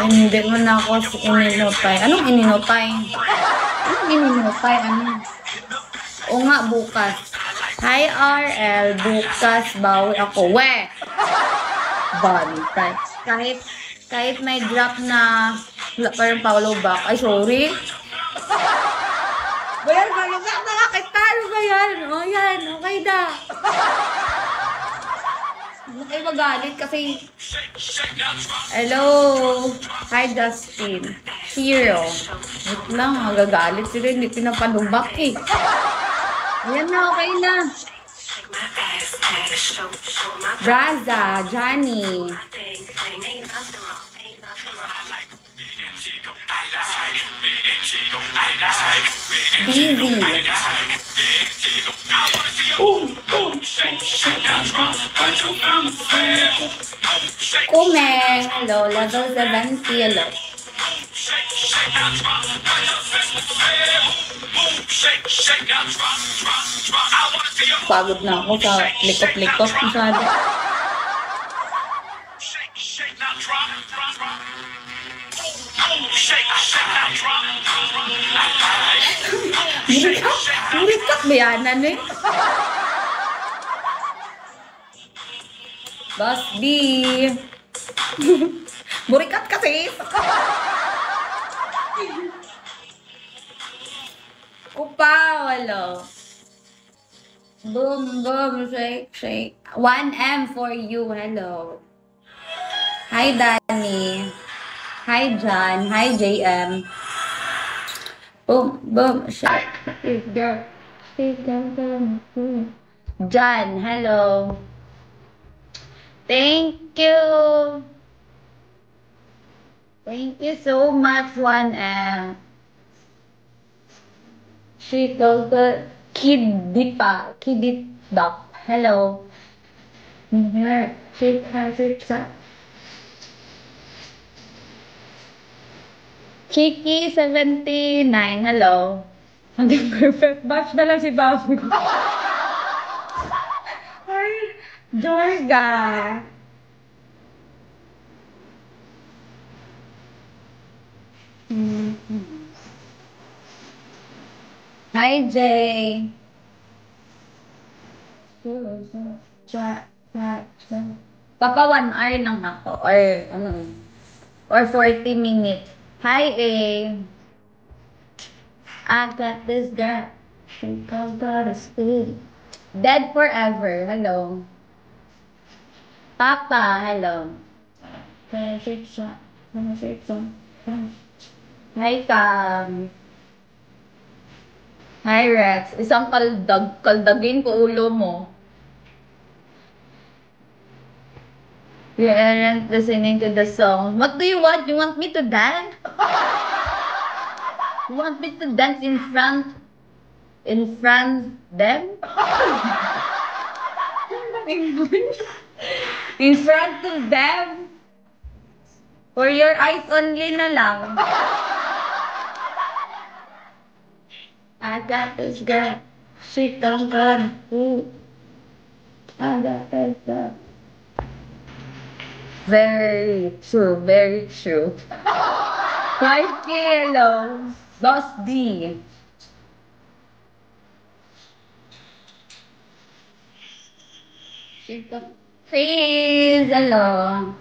Hindi mo na ako ininopay. Anong ininopay? Anong ininopay? Ano? O nga, bukas. Hi, RL. Bukas, bawi ako. We! Bantay. Kahit may drop na wala pa rin follow back. Ay, sorry. Bayan, follow back na nga kita. Ano ba yan? O, yan. Okay na. Huwag kayo magalit kasi... Hello! Hi, Justin. Hero. Wait lang, magagalit sila. Hindi pinapalubak eh. Ayan na, okay na. Braza, Johnny. Busy. Kumeng. Hello, level 70. Hello. Pagod na ako sa likot-likot masyado. Murikat ba yan? Ano eh? Boss B. Murikat kasi. Kupaw, hello. Boom, boom, shake, shake. 1M for you, hello. Hi, Danny. Hi, John. Hi, JM. Boom, boom, shake. John, hello. Thank you. Thank you so much, 1M. She called the Kidipa. Kididap. Hello. She has it. Kiki 79. Hello. Hindi perfect. Batch na lang si Babu. Hi, Jorga. Hi, Jay. Papa, 1 hour lang ako. Or 40 minutes. Hi, A. I got this girl. She called God a speed. Dead forever. Hello. Papa, hello. Hi, Cam. Hi, Rex. Isang kaldagin ko ulo mo. We aren't listening to the song. What do you want? You want me to dance? You want me to dance in front them? In front of them? For your eyes only na lang. I got this girl. She don't got food. I got this girl. Very true, very true. Hi, hello. Boss D. Please, hello.